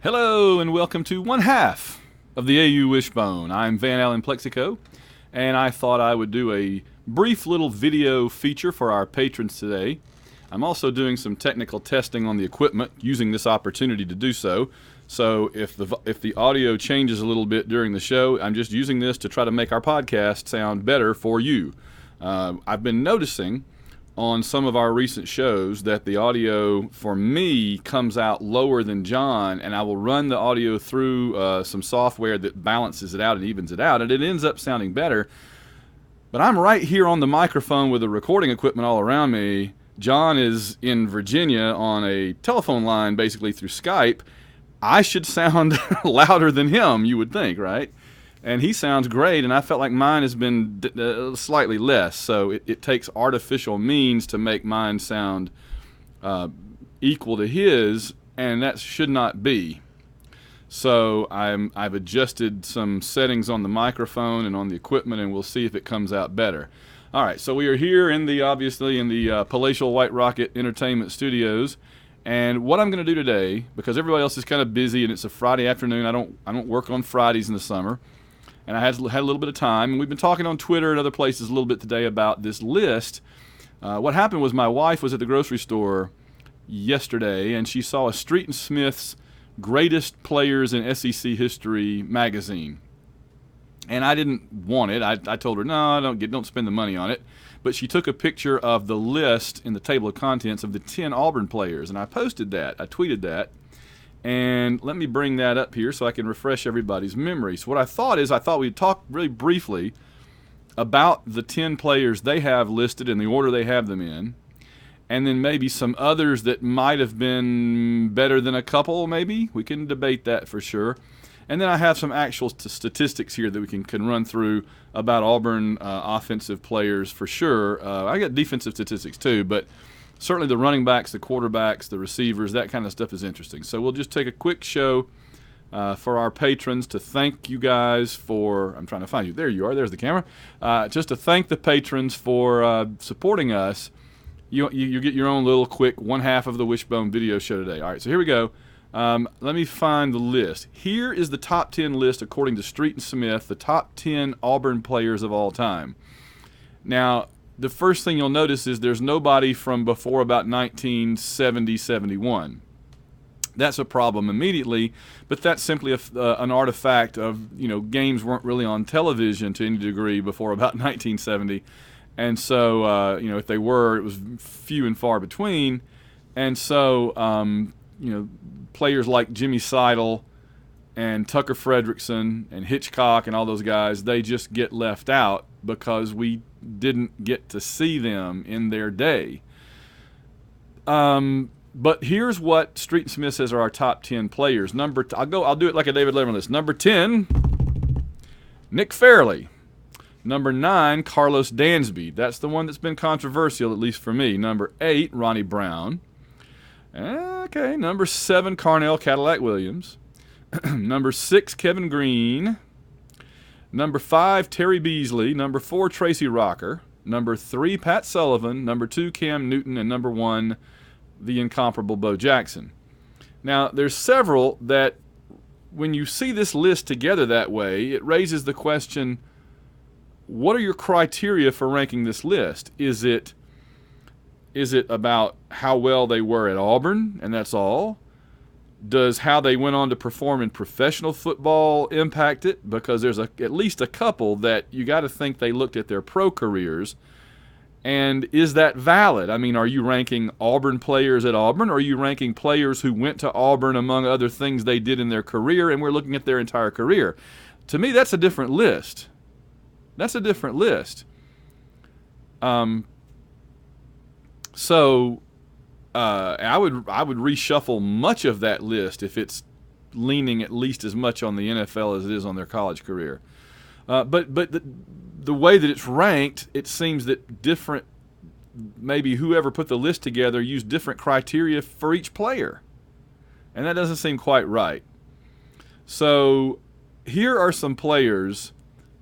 Hello and welcome to one half of the AU Wishbone. I'm Van Allen Plexico, and I thought I would do a brief little video feature for our patrons today. I'm also doing some technical testing on the equipment, using this opportunity to do so. So if the audio changes a little bit during the show, I'm just using this to try to make our podcast sound better for you. I've been noticing on some of our recent shows that the audio for me comes out lower than John, and I will run the audio through some software that balances it out and evens it out, and it ends up sounding better. But I'm right here on the microphone with the recording equipment all around me. John is in Virginia on a telephone line basically through Skype. I should sound louder than him, you would think, right? And he sounds great, and I felt like mine has been slightly less. So it takes artificial means to make mine sound equal to his, and that should not be. So I've adjusted some settings on the microphone and on the equipment, and we'll see if it comes out better. All right, so we are here obviously in the palatial White Rocket Entertainment Studios. And what I'm going to do today, because everybody else is kind of busy and it's a Friday afternoon, I don't work on Fridays in the summer. And I had a little bit of time, and we've been talking on Twitter and other places a little bit today about this list. What happened was my wife was at the grocery store yesterday, and she saw a Street and Smith's Greatest Players in SEC History magazine. And I didn't want it. I told her, no, don't spend the money on it. But she took a picture of the list in the table of contents of the 10 Auburn players, and I posted that. I tweeted that. And let me bring that up here so I can refresh everybody's memory. So what I thought we'd talk really briefly about the 10 players they have listed in the order they have them in, and then maybe some others that might have been better than a couple, maybe. We can debate that for sure. And then I have some actual statistics here that we can run through about Auburn offensive players for sure. I got defensive statistics too, but certainly the running backs, the quarterbacks, the receivers, that kind of stuff is interesting. So we'll just take a quick show for our patrons to thank you guys for – I'm trying to find you. There you are. There's the camera. Just to thank the patrons for supporting us. You get your own little quick one half of the Wishbone video show today. All right, so here we go. Let me find the list. Here is the top 10 list according to Street and Smith, the top 10 Auburn players of all time. Now – the first thing you'll notice is there's nobody from before about 1970-71. That's a problem immediately, but that's simply an artifact of, games weren't really on television to any degree before about 1970. And so, if they were, it was few and far between. And so, players like Jimmy Seidel and Tucker Fredrickson and Hitchcock and all those guys, they just get left out because we didn't get to see them in their day. But here's what Street and Smith says are our top 10 players. I'll do it like a David Letterman list. Number 10, Nick Fairley. Number 9, Carlos Dansby. That's the one that's been controversial, at least for me. Number 8, Ronnie Brown. Okay, number 7, Carnell Cadillac Williams. Number 6, Kevin Green. Number 5, Terry Beasley. Number 4, Tracy Rocker. Number 3, Pat Sullivan. Number 2, Cam Newton. And number 1, the incomparable Bo Jackson. Now, there's several that, when you see this list together that way, it raises the question, what are your criteria for ranking this list? Is it about how well they were at Auburn, and that's all? Does how they went on to perform in professional football impact it? Because there's at least a couple that you got to think they looked at their pro careers. And is that valid? I mean, are you ranking Auburn players at Auburn, or are you ranking players who went to Auburn among other things they did in their career, and we're looking at their entire career? To me, that's a different list. That's a different list. I would reshuffle much of that list if it's leaning at least as much on the NFL as it is on their college career. But the way that it's ranked, it seems that maybe whoever put the list together used different criteria for each player. And that doesn't seem quite right. So here are some players,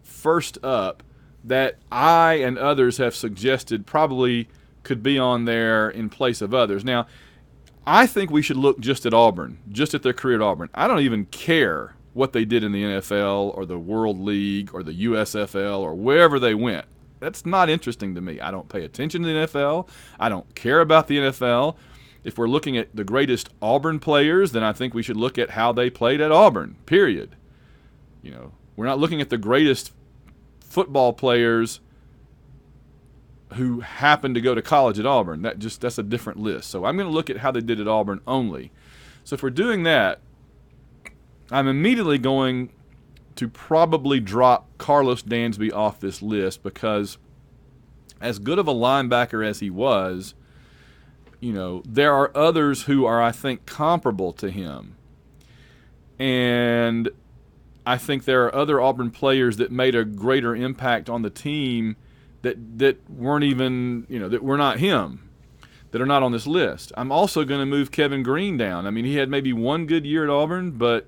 first up, that I and others have suggested probably could be on there in place of others. Now, I think we should look just at Auburn, just at their career at Auburn. I don't even care what they did in the NFL or the World League or the USFL or wherever they went. That's not interesting to me. I don't pay attention to the NFL. I don't care about the NFL. If we're looking at the greatest Auburn players, then I think we should look at how they played at Auburn, period. You know, we're not looking at the greatest football players who happened to go to college at Auburn. That's a different list. So I'm going to look at how they did at Auburn only. So if we're doing that, I'm immediately going to probably drop Carlos Dansby off this list, because as good of a linebacker as he was, you know, there are others who are, I think, comparable to him. And I think there are other Auburn players that made a greater impact on the team that weren't even, you know, that were not him, that are not on this list. I'm also going to move Kevin Green down. I mean, he had maybe one good year at Auburn, but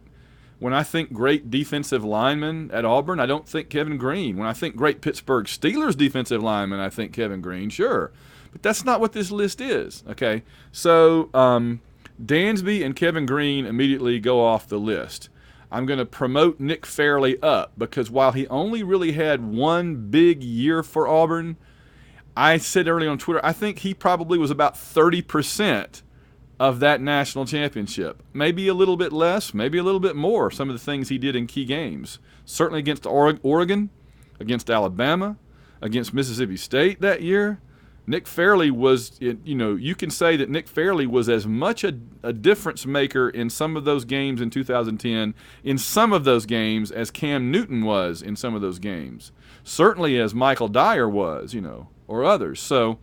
when I think great defensive lineman at Auburn, I don't think Kevin Green. When I think great Pittsburgh Steelers defensive lineman, I think Kevin Green, sure. But that's not what this list is, okay? So Dansby and Kevin Green immediately go off the list. I'm going to promote Nick Fairley up, because while he only really had one big year for Auburn, I said earlier on Twitter, I think he probably was about 30% of that national championship. Maybe a little bit less, maybe a little bit more, some of the things he did in key games. Certainly against Oregon, against Alabama, against Mississippi State that year. Nick Fairley was, you know, you can say that Nick Fairley was as much a difference maker in some of those games in 2010, in some of those games, as Cam Newton was in some of those games. Certainly as Michael Dyer was, you know, or others. So,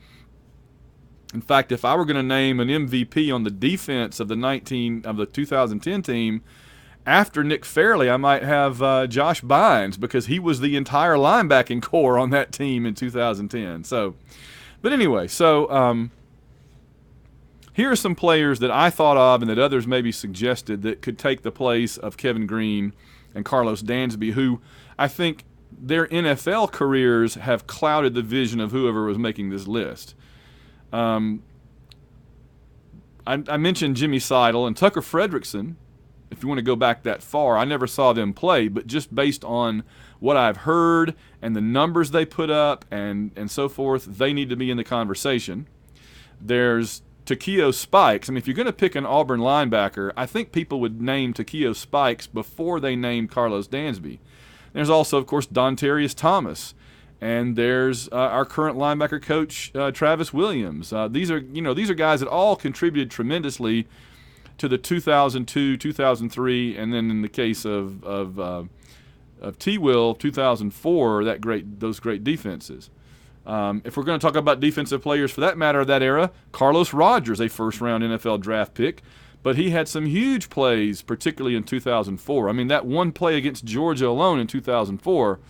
in fact, if I were going to name an MVP on the defense of the 2010 team, after Nick Fairley, I might have Josh Bynes, because he was the entire linebacking core on that team in 2010. So, but anyway, so here are some players that I thought of and that others maybe suggested that could take the place of Kevin Green and Carlos Dansby, who I think their NFL careers have clouded the vision of whoever was making this list. I mentioned Jimmy Seidel and Tucker Fredrickson. If you want to go back that far, I never saw them play, but just based on what I've heard and the numbers they put up and so forth, they need to be in the conversation. There's Takeo Spikes. I mean, if you're going to pick an Auburn linebacker, I think people would name Takeo Spikes before they named Carlos Dansby. There's also, of course, Dontarius Thomas. And there's our current linebacker coach, Travis Williams. These are guys that all contributed tremendously to the 2002, 2003, and then in the case of T-Will, 2004, those great defenses. If we're going to talk about defensive players for that matter of that era, Carlos Rogers, a first-round NFL draft pick, but he had some huge plays, particularly in 2004. I mean, that one play against Georgia alone in 2004.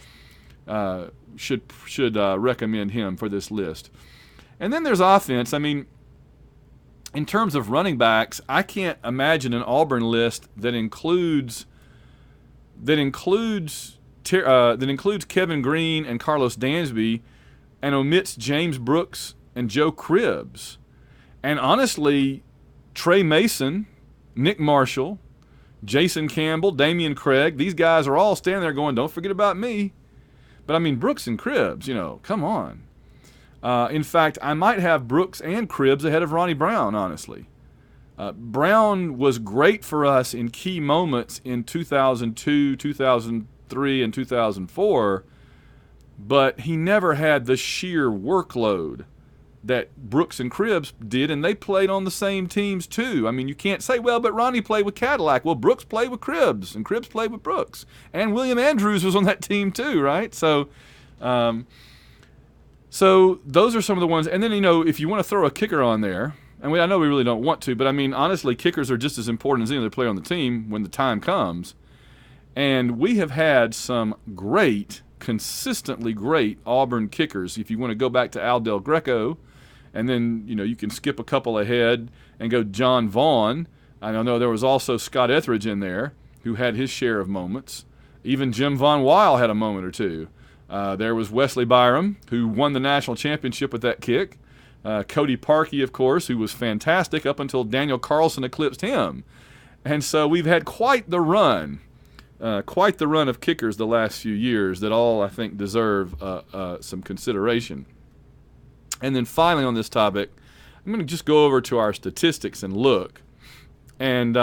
Should recommend him for this list. And then there's offense. I mean, in terms of running backs, I can't imagine an Auburn list that includes Kevin Green and Carlos Dansby and omits James Brooks and Joe Cribbs. And honestly, Trey Mason, Nick Marshall, Jason Campbell, Damian Craig, these guys are all standing there going, don't forget about me. But, I mean, Brooks and Cribbs, you know, come on. In fact, I might have Brooks and Cribbs ahead of Ronnie Brown, honestly. Brown was great for us in key moments in 2002, 2003, and 2004, but he never had the sheer workload that Brooks and Cribbs did, and they played on the same teams too. I mean, you can't say, well, but Ronnie played with Cadillac. Well, Brooks played with Cribbs, and Cribbs played with Brooks. And William Andrews was on that team too, right? So those are some of the ones. And then, you know, if you want to throw a kicker on there, and I know we really don't want to, but I mean, honestly, kickers are just as important as any other player on the team when the time comes. And we have had some consistently great Auburn kickers. If you want to go back to Al Del Greco, and then, you know, you can skip a couple ahead and go John Vaughn. I know there was also Scott Etheridge in there who had his share of moments. Even Jim Von Weil had a moment or two. There was Wesley Byram, who won the national championship with that kick. Cody Parkey, of course, who was fantastic up until Daniel Carlson eclipsed him. And so we've had quite the run of kickers the last few years that all, I think, deserve some consideration. And then finally on this topic, I'm going to just go over to our statistics and look. And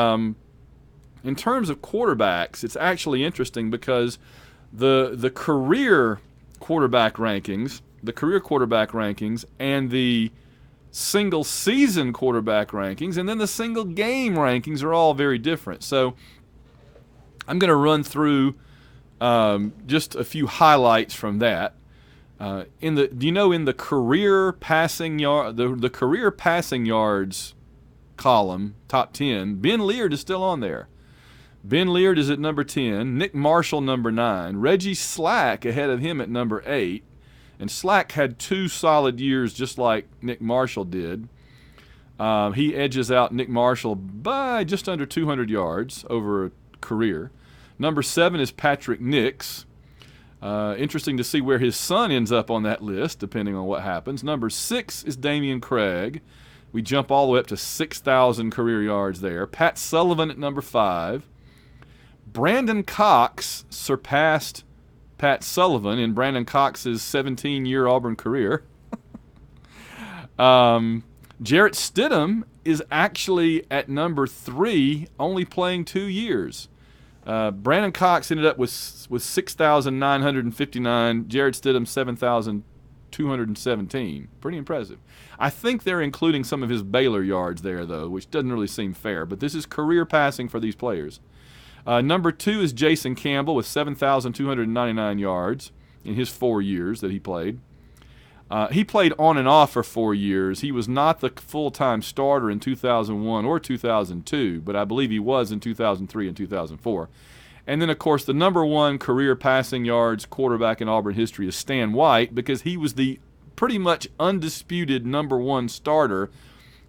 in terms of quarterbacks, it's actually interesting because the career quarterback rankings and the single season quarterback rankings and then the single game rankings are all very different. So I'm going to run through just a few highlights from that. In the career passing yards column, top 10, Ben Leard is still on there. Ben Leard is at number 10, Nick Marshall number 9, Reggie Slack ahead of him at number 8, and Slack had 2 solid years just like Nick Marshall did. He edges out Nick Marshall by just under 200 yards over a career. Number 7 is Patrick Nix. Interesting to see where his son ends up on that list, depending on what happens. Number 6 is Damian Craig. We jump all the way up to 6,000 career yards there. Pat Sullivan at number 5. Brandon Cox surpassed Pat Sullivan in Brandon Cox's 17-year Auburn career. Jarrett Stidham is actually at number 3, only playing 2 years. Brandon Cox ended up with 6,959. Jarrett Stidham 7,217. Pretty impressive. I think they're including some of his Baylor yards there, though, which doesn't really seem fair. But this is career passing for these players. Number 2 is Jason Campbell with 7,299 yards in his 4 years that he played. He played on and off for 4 years. He was not the full-time starter in 2001 or 2002, but I believe he was in 2003 and 2004. And then, of course, the number 1 career passing yards quarterback in Auburn history is Stan White because he was the pretty much undisputed number 1 starter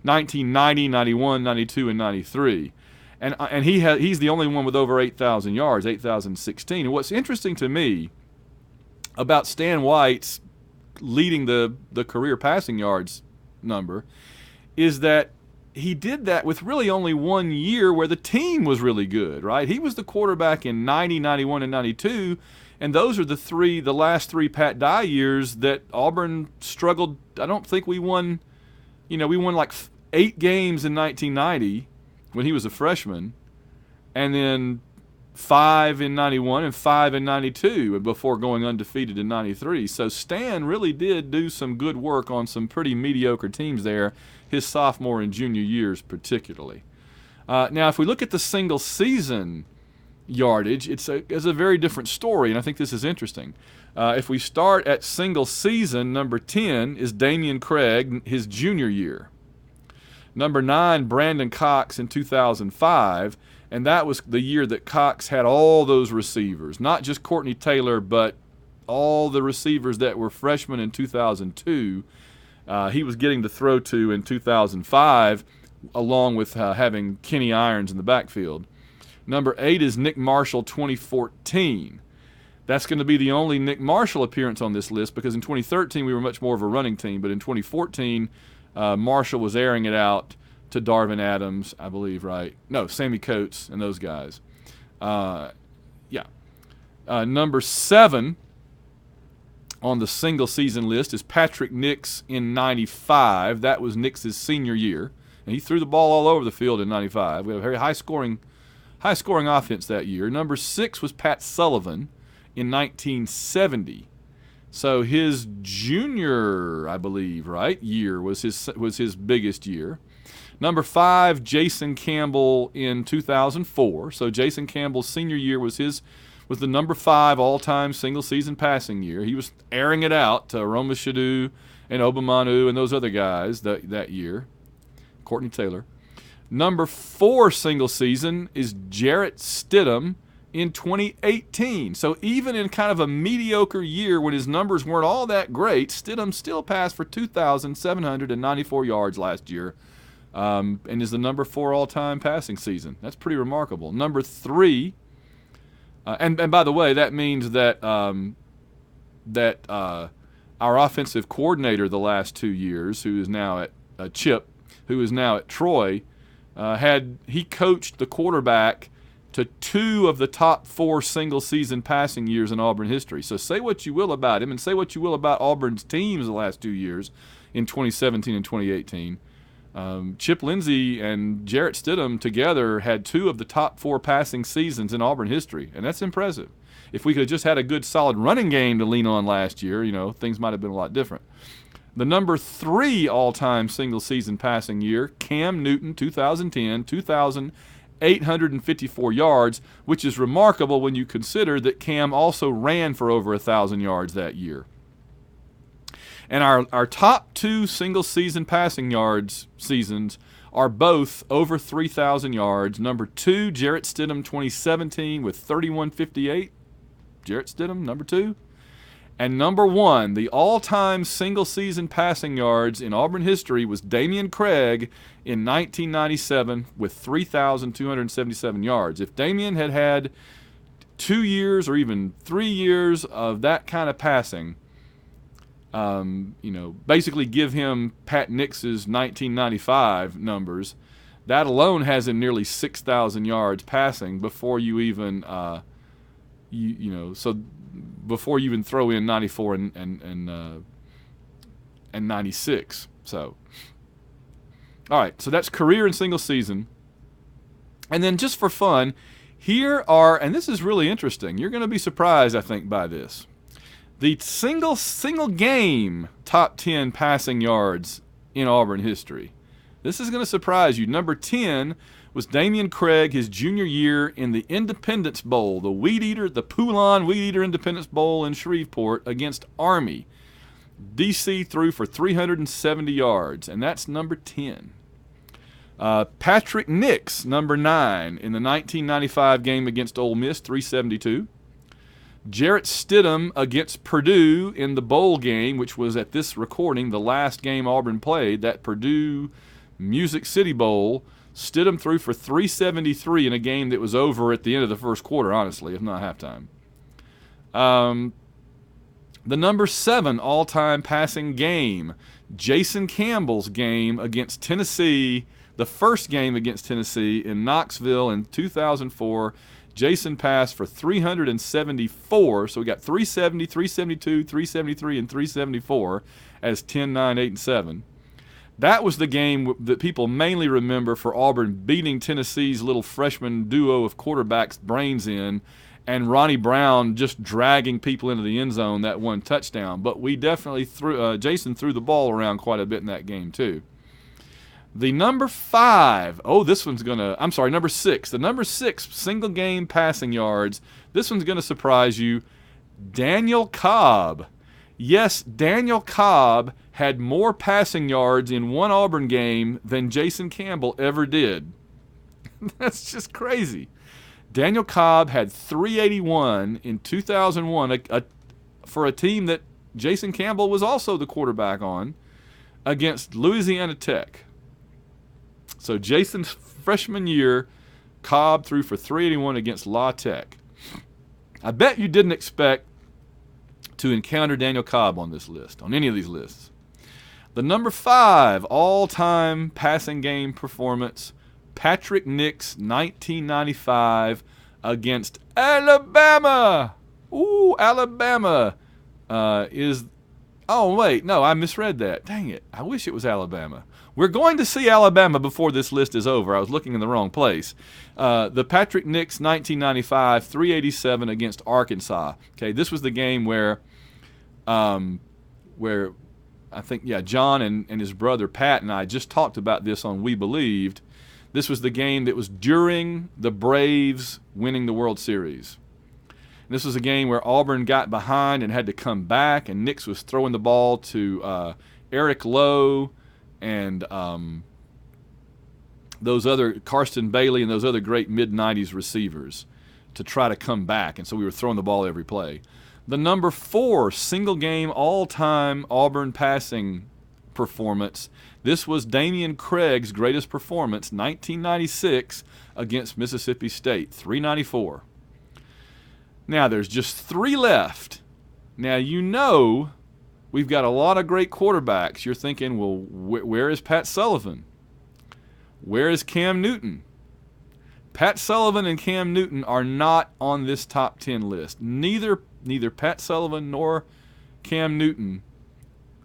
1990, 91, 92, and 93. And he's the only one with over 8,000 yards, 8,016. And what's interesting to me about Stan White's leading the career passing yards number is that he did that with really only 1 year where the team was really good, right? He was the quarterback in 90, 91, and 92, and those are the last three Pat Dye years that Auburn struggled. I don't think we won like 8 games in 1990 when he was a freshman, and then 5 in 91 and 5 in 92 before going undefeated in 93. So Stan really did do some good work on some pretty mediocre teams there, his sophomore and junior years particularly. Now, if we look at the single season yardage, it's a very different story, and I think this is interesting. If we start at single season, number 10 is Damian Craig, his junior year. Number 9, Brandon Cox in 2005, and that was the year that Cox had all those receivers, not just Courtney Taylor, but all the receivers that were freshmen in 2002. He was getting to throw to in 2005, along with having Kenny Irons in the backfield. Number 8 is Nick Marshall, 2014. That's going to be the only Nick Marshall appearance on this list because in 2013 we were much more of a running team, but in 2014 Marshall was airing it out to Darvin Adams, I believe, right? No, Sammy Coates and those guys. Number 7 on the single season list is Patrick Nix in 95. That was Nix's senior year, and he threw the ball all over the field in 95. We have a very high scoring offense that year. Number 6 was Pat Sullivan in 1970. So his junior, I believe, right, year was his biggest year. Number 5, Jason Campbell in 2004. So Jason Campbell's senior year was the number 5 all-time single-season passing year. He was airing it out to Roma Shadu and Obamanu and those other guys that year. Courtney Taylor. Number 4 single season is Jarrett Stidham in 2018. So even in kind of a mediocre year when his numbers weren't all that great, Stidham still passed for 2,794 yards last year and is the number 4 all-time passing season. That's pretty remarkable. Number 3, and by the way, that means that Our offensive coordinator the last 2 years, who is now at Chip, who is now at Troy, he coached the quarterback to 2 of the top 4 single-season passing years in Auburn history. So say what you will about him, and say what you will about Auburn's teams the last 2 years in 2017 and 2018. Chip Lindsey and Jarrett Stidham together had 2 of the top 4 passing seasons in Auburn history, and that's impressive. If we could have just had a good, solid running game to lean on last year, things might have been a lot different. The number 3 all-time single-season passing year, Cam Newton, 2010, 2,854 yards, which is remarkable when you consider that Cam also ran for over 1,000 yards that year. And our top 2 single-season passing yards seasons are both over 3,000 yards. Number 2, Jarrett Stidham, 2017 with 3,158. Jarrett Stidham, number 2. And number 1, the all-time single-season passing yards in Auburn history was Damian Craig in 1997 with 3,277 yards. If Damian had had 2 years or even 3 years of that kind of passing, basically give him Pat Nix's 1995 numbers, that alone has him nearly 6,000 yards passing before you even before you even throw in 94 and 96. So, all right, so that's career and single season. And then just for fun, here are, and this is really interesting, you're going to be surprised, I think, by this. The single game top 10 passing yards in Auburn history. This is going to surprise you. Number 10 was Damian Craig his junior year in the Independence Bowl, the Poulon Weed Eater Independence Bowl in Shreveport against Army. DC threw for 370 yards, and that's number 10. Patrick Nix, number 9, in the 1995 game against Ole Miss, 372. Jarrett Stidham against Purdue in the bowl game, which was at this recording the last game Auburn played, that Purdue Music City Bowl. Stidham threw for 373 in a game that was over at the end of the first quarter, honestly, if not halftime. The number 7 all-time passing game, Jason Campbell's game against Tennessee, the first game against Tennessee in Knoxville in 2004. Jason passed for 374, so we got 370, 372, 373, and 374 as 10, 9, 8, and 7. That was the game that people mainly remember for Auburn beating Tennessee's little freshman duo of quarterbacks brains in, and Ronnie Brown just dragging people into the end zone that one touchdown. But we definitely Jason threw the ball around quite a bit in that game too. The number 6. The number 6 single game passing yards. This one's going to surprise you. Daniel Cobb. Yes, Daniel Cobb had more passing yards in one Auburn game than Jason Campbell ever did. That's just crazy. Daniel Cobb had 381 in 2001 for a team that Jason Campbell was also the quarterback on, against Louisiana Tech. So Jason's freshman year, Cobb threw for 381 against La Tech. I bet you didn't expect to encounter Daniel Cobb on this list, on any of these lists. The number 5 all-time passing game performance, Patrick Nix, 1995 against Alabama. Ooh, Alabama is... Oh, wait, no, I misread that. Dang it, I wish it was Alabama. We're going to see Alabama before this list is over. I was looking in the wrong place. The Patrick Nix 1995 387 against Arkansas. Okay, this was the game where I think John and his brother Pat and I just talked about this on We Believed. This was the game that was during the Braves winning the World Series. And this was a game where Auburn got behind and had to come back, and Nix was throwing the ball to Eric Lowe and those other Karsten Bailey and those other great mid-'90s receivers to try to come back. And so we were throwing the ball every play. The number 4 single-game all-time Auburn passing performance, this was Damian Craig's greatest performance, 1996 against Mississippi State, 394. Now there's just 3 left. Now you know we've got a lot of great quarterbacks. You're thinking, well, where is Pat Sullivan? Where is Cam Newton? Pat Sullivan and Cam Newton are not on this top 10 list. Neither Pat Sullivan nor Cam Newton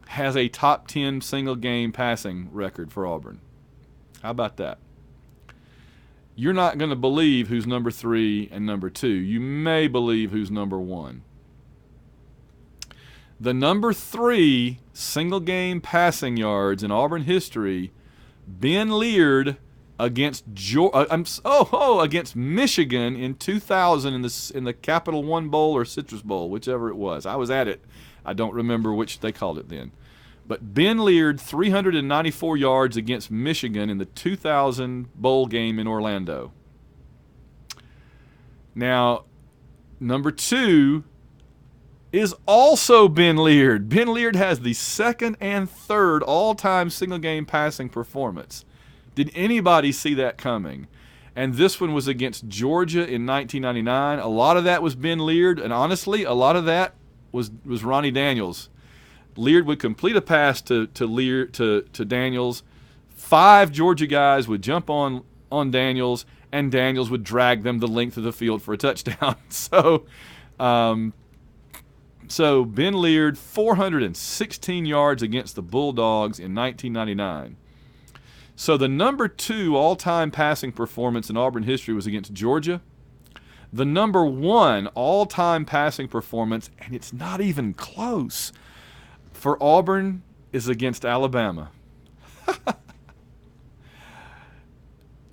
has a top 10 single game passing record for Auburn. How about that? You're not going to believe who's number 3 and number 2. You may believe who's number 1. The number 3 single game passing yards in Auburn history, Ben Leard against against Michigan in 2000 in the Capital One Bowl or Citrus Bowl, whichever it was. I was at it. I don't remember which they called it then. But Ben Leard, 394 yards against Michigan in the 2000 bowl game in Orlando. Now, number 2 is also Ben Leard. Ben Leard has the second and third all-time single-game passing performance. Did anybody see that coming? And this one was against Georgia in 1999. A lot of that was Ben Leard, and honestly, a lot of that was Ronnie Daniels. Leard would complete a pass to Daniels. 5 Georgia guys would jump on Daniels, and Daniels would drag them the length of the field for a touchdown. So Ben Leard, 416 yards against the Bulldogs in 1999. So the number 2 all-time passing performance in Auburn history was against Georgia. The number 1 all-time passing performance, and it's not even close, for Auburn is against Alabama.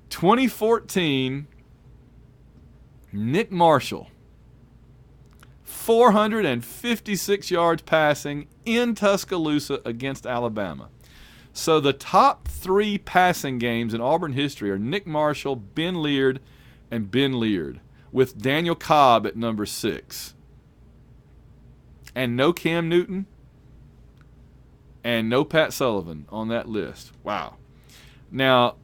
2014, Nick Marshall, 456 yards passing in Tuscaloosa against Alabama. So the top 3 passing games in Auburn history are Nick Marshall, Ben Leard, and Ben Leard, with Daniel Cobb at number 6. And no Cam Newton, and no Pat Sullivan on that list. Wow. Now,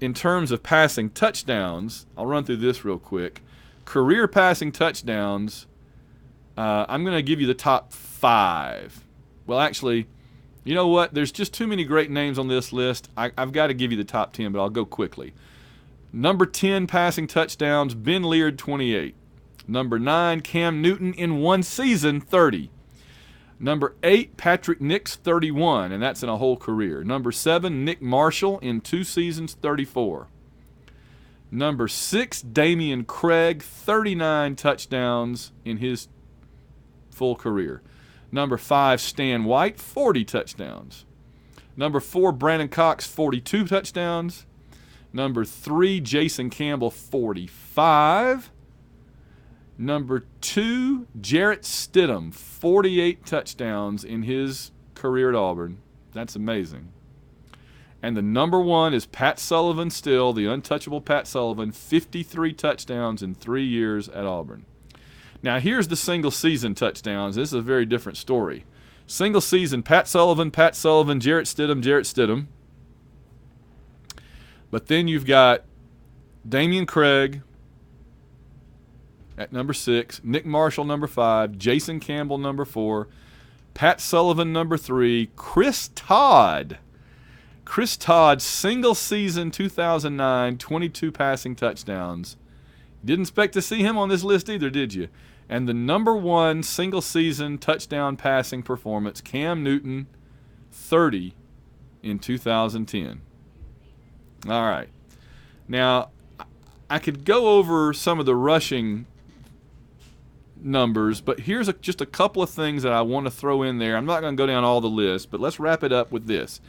in terms of passing touchdowns, I'll run through this real quick. Career passing touchdowns, I'm going to give you the top 5. Well, actually, you know what? There's just too many great names on this list. I've got to give you the top 10, but I'll go quickly. Number 10 passing touchdowns, Ben Leard, 28. Number 9, Cam Newton in one season, 30. Number 8, Patrick Nix, 31, and that's in a whole career. Number 7, Nick Marshall in 2 seasons, 34. Number 6, Damian Craig, 39 touchdowns in his full career. Number 5, Stan White, 40 touchdowns. Number 4, Brandon Cox, 42 touchdowns. Number 3, Jason Campbell, 45. Number 2, Jarrett Stidham, 48 touchdowns in his career at Auburn. That's amazing. And the number 1 is Pat Sullivan still, the untouchable Pat Sullivan, 53 touchdowns in 3 years at Auburn. Now, here's the single-season touchdowns. This is a very different story. Single season, Pat Sullivan, Jarrett Stidham. But then you've got Damian Craig at number 6, Nick Marshall, number 5, Jason Campbell, number 4, Pat Sullivan, number 3, Chris Todd, single season 2009, 22 passing touchdowns. Didn't expect to see him on this list either, did you? And the number 1 single season touchdown passing performance, Cam Newton, 30 in 2010. All right. Now, I could go over some of the rushing numbers, but here's just a couple of things that I want to throw in there. I'm not going to go down all the list, but let's wrap it up with this.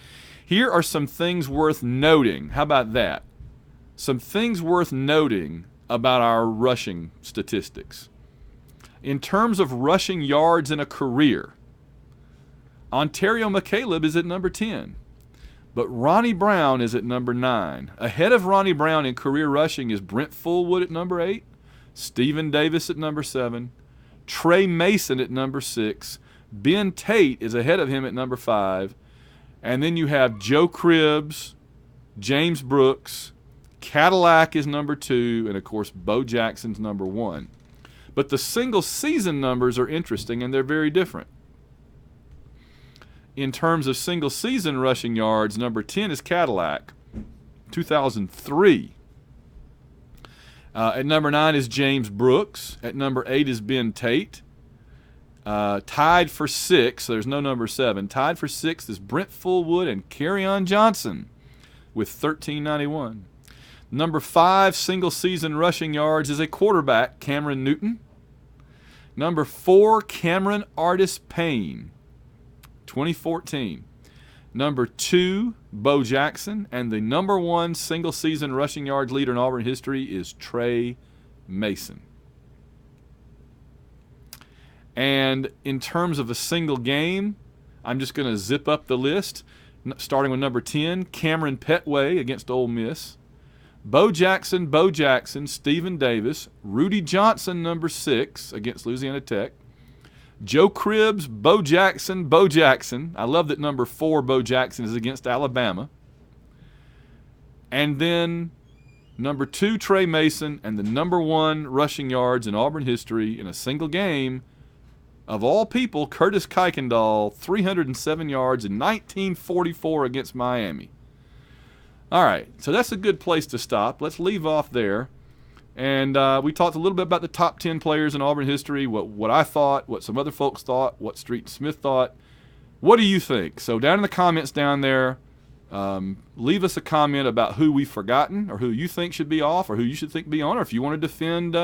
Here are some things worth noting. How about that? Some things worth noting about our rushing statistics. In terms of rushing yards in a career, Ontario McCaleb is at number 10, but Ronnie Brown is at number 9. Ahead of Ronnie Brown in career rushing is Brent Fullwood at number 8, Stephen Davis at number 7, Trey Mason at number 6, Ben Tate is ahead of him at number 5, and then you have Joe Cribbs, James Brooks, Cadillac is number 2, and of course Bo Jackson's number 1. But the single season numbers are interesting, and they're very different. In terms of single-season rushing yards, number 10 is Cadillac, 2003. At number 9 is James Brooks. At number 8 is Ben Tate. Tied for 6, there's no number 7. Tied for 6 is Brent Fullwood and Kerryon Johnson with 1391. Number 5 single-season rushing yards is a quarterback, Cameron Newton. Number 4, Cameron Artis Payne, 2014. Number 2, Bo Jackson. And the number 1 single-season rushing yards leader in Auburn history is Trey Mason. And in terms of a single game, I'm just going to zip up the list, starting with number 10, Cameron Petway against Ole Miss. Bo Jackson, Stephen Davis, Rudy Johnson, number 6, against Louisiana Tech. Joe Cribbs, Bo Jackson. I love that number 4, Bo Jackson, is against Alabama. And then number 2, Trey Mason, and the number 1 rushing yards in Auburn history in a single game, of all people, Curtis Kuykendall, 307 yards in 1944 against Miami. All right, so that's a good place to stop. Let's leave off there. And we talked a little bit about the top 10 players in Auburn history, what I thought, what some other folks thought, what Street Smith thought. What do you think? So down in the comments down there, leave us a comment about who we've forgotten or who you think should be off or who you should think be on, or if you want to defend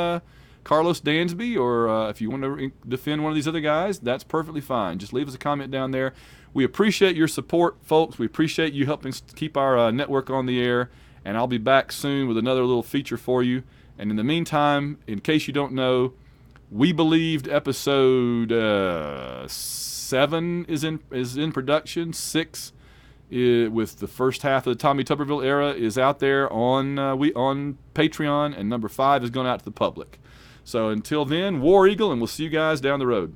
Carlos Dansby, or if you want to defend one of these other guys, that's perfectly fine. Just leave us a comment down there. We appreciate your support, folks. We appreciate you helping keep our network on the air, and I'll be back soon with another little feature for you. And in the meantime, in case you don't know, We Believed episode 7 is in production. 6 with the first half of the Tommy Tuberville era is out there on Patreon, and number 5 is going out to the public. So until then, War Eagle, and we'll see you guys down the road.